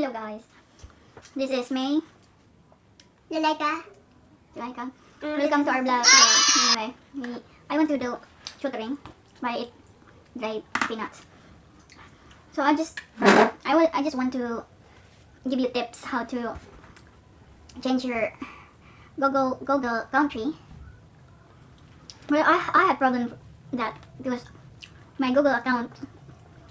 Hello guys, this is me, Zuleika. Welcome to our vlog today. Anyway, I want to do tutoring by eat dry peanuts. So I just want to give you tips how to change your Google country. Well, I had problem that because my Google account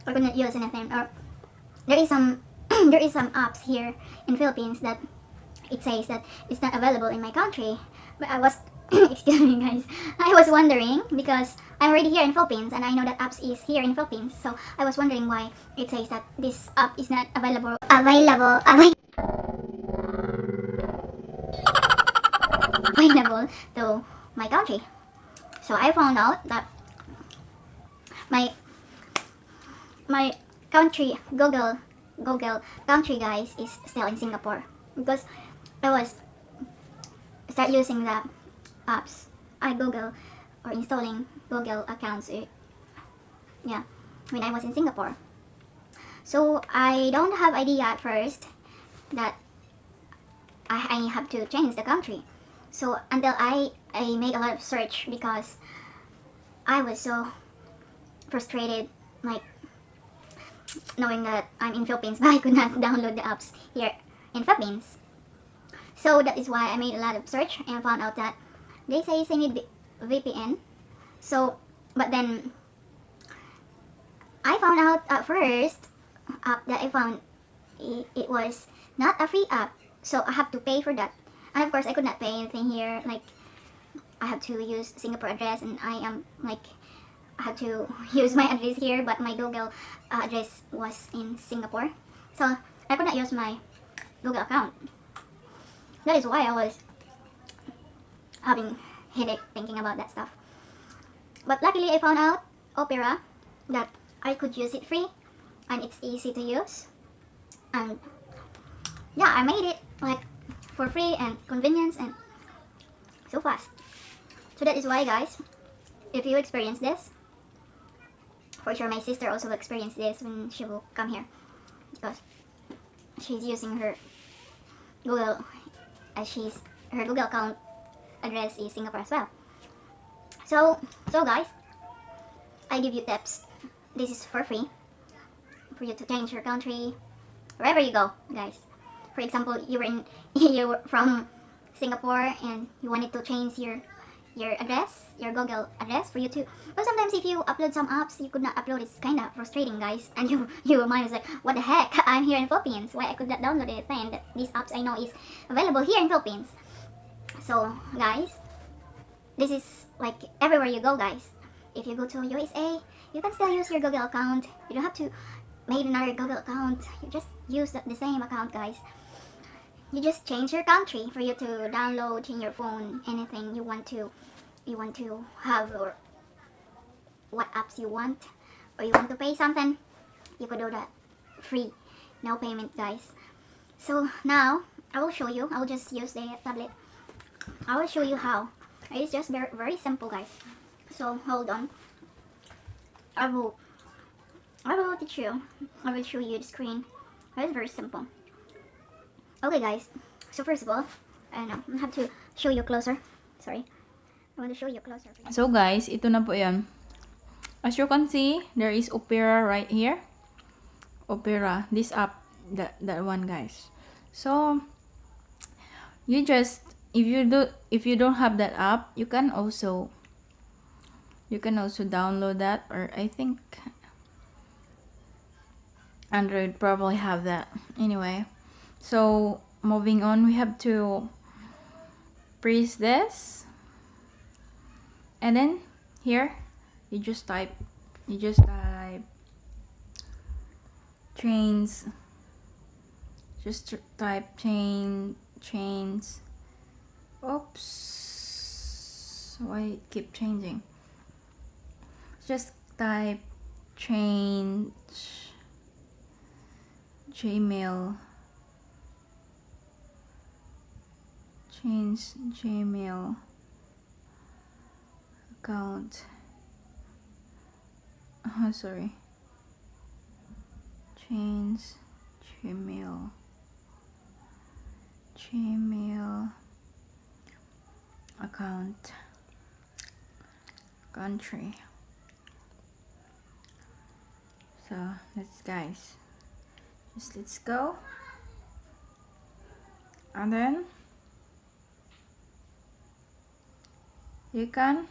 I couldn't use anything, or there is some there is some apps here in Philippines that it says that it's not available in my country. But I was excuse me guys, I was wondering because I'm already here in Philippines and I know that apps is here in Philippines, so I was wondering why it says that this app is not available to my country. So I found out that my country Google country guys is still in Singapore, because I was start using the apps I Google or installing Google accounts yeah, when I was in Singapore. So I don't have idea at first that I have to change the country. So until I make a lot of search, because I was so frustrated, like knowing that I'm in Philippines but I could not download the apps here in Philippines. So that is why I made a lot of search and found out that they say I need VPN. So but then I found out at first app that I found it was not a free app, so I have to pay for that. And of course I could not pay anything here, like I have to use Singapore address, and I am like I have to use my address here, but my Google address was in Singapore, so I could not use my Google account. That is why I was having headache thinking about that stuff. But luckily I found out Opera, that I could use it free and it's easy to use, and yeah, I made it like for free and convenience and so fast. So that is why guys, if you experience this, for sure my sister also will experience this when she will come here, because she's using her Google, her Google account address is Singapore as well. So guys, I give you tips. This is for free for you to change your country wherever you go, guys. For example, you were from Singapore and you wanted to change your address, your Google address for you to. But sometimes if you upload some apps you could not upload, it's kind of frustrating guys, and your mind is like, what the heck, I'm here in Philippines, why I could not download anything that these apps I know is available here in Philippines. So guys, this is like everywhere you go guys. If you go to USA, you can still use your Google account. You don't have to make another Google account, you just use the same account guys. You just change your country for you to download in your phone anything you want to have, or what apps you want, or you want to pay something, you could do that free, no payment guys. So now I will show you. I will just use the tablet. I will show you how. It's just very simple guys. So hold on, I will teach you. I will show you the screen. It's very simple. Okay guys, so first of all, I have to show you closer. Sorry, I want to show you closer. So guys, ito na po yan. As you can see, there is Opera right here. Opera, this app, that one guys. So you just, if you don't have that app, you can also download that, or I think Android probably have that. Anyway, so moving on, we have to press this, and then here you just type chains, just type chains. Oops, why it keep changing? Just type change Gmail, change Gmail account. Sorry, change Gmail Gmail account, country. So that's, guys, just let's go, and then you can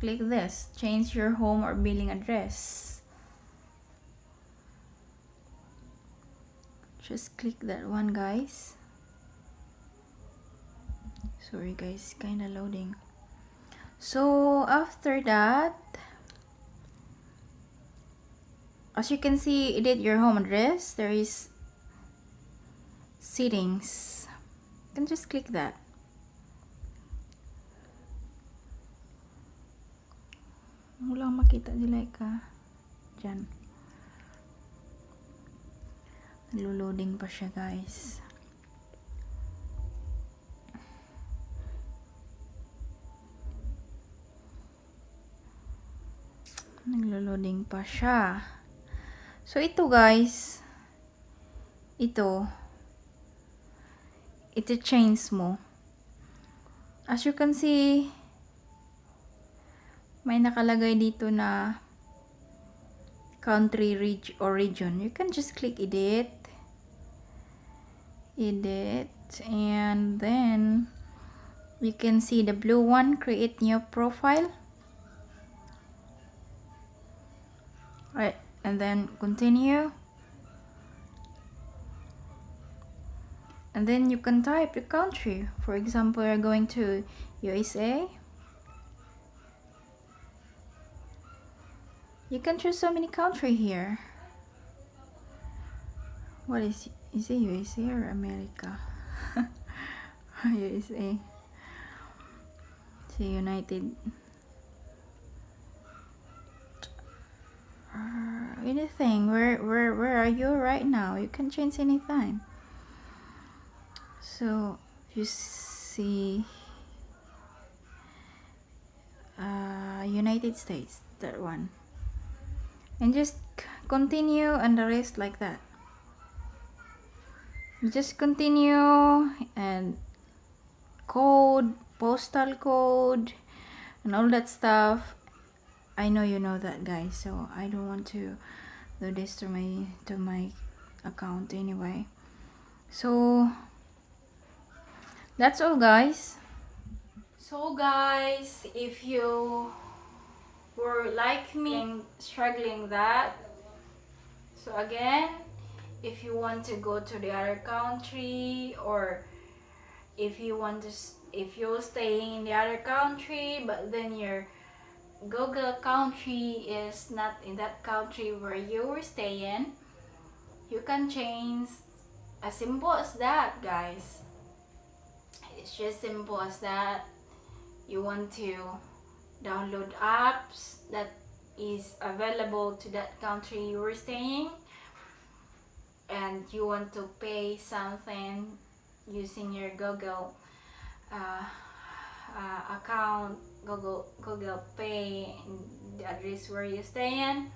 click this, change your home or billing address. Just click that one, guys. Sorry guys, kinda loading. So after that, as you can see, edit your home address. There is settings. You can just click that. Walang makita nila ka dyan. Naglo-loading pa siya, guys. Naglo-loading pa siya. So ito, guys, ito change mo. As you can see, may nakalagay dito na country, or region. You can just click edit, and then you can see the blue one, create new profile. Right, and then continue, and then you can type your country. For example, you're going to USA. You can choose so many country here. What is it, USA or America? USA. So United. Anything. Where are you right now? You can change anytime. So you see United States, that one, and just continue, and the rest like that. You just continue, and code, postal code, and all that stuff. I know you know that, guys, so I don't want to do this to my account anyway. So that's all, guys. So guys, if you were like me struggling that, so again, if you want to go to the other country, or if you you're staying in the other country but then your Google country is not in that country where you were staying, you can change. As simple as that, guys. It's just simple as that. You want to download apps that is available to that country you were staying, and you want to pay something using your Google account, Google Pay, the address where you stay in,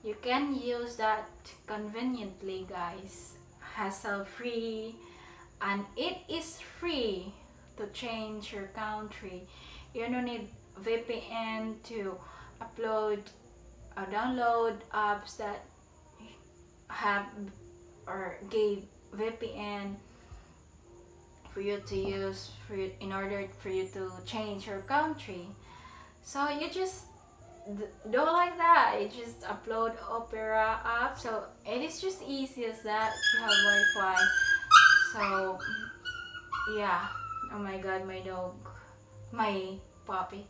you can use that conveniently, guys, hassle free, and it is free to change your country. You don't need VPN to upload or download apps that have or gave VPN for you to use in order for you to change your country. So you just do like that. You just upload Opera app. So it is just easy as that. You have Wi-Fi. So yeah. Oh my god, my dog, my puppy,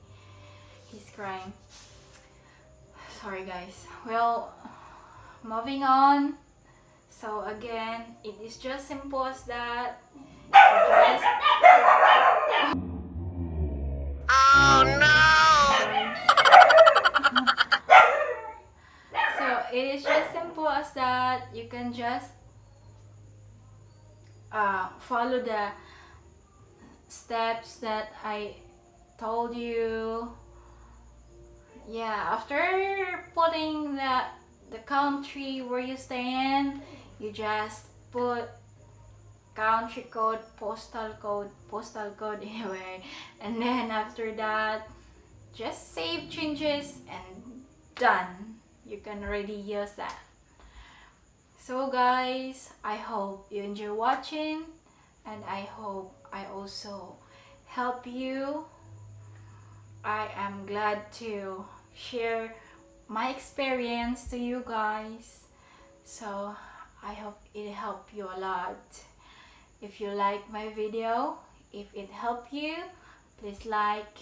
he's crying. Sorry guys. Well, moving on. So again, it is just simple as that. Just Oh no! so it is just simple as that. You can just follow the steps that I told you. Yeah, after putting the country where you stay in, you just put country code, postal code anyway, and then after that, just save changes and done. You can already use that. So guys, I hope you enjoy watching, and I hope I also help you. I am glad to share my experience to you guys. So I hope it helped you a lot. If you like my video, if it helped you, please like,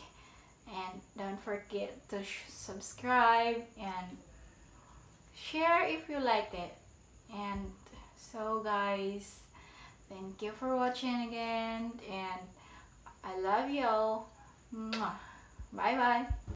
and don't forget to subscribe and share if you liked it. And so guys, thank you for watching again, and I love you all. Mwah. Bye bye.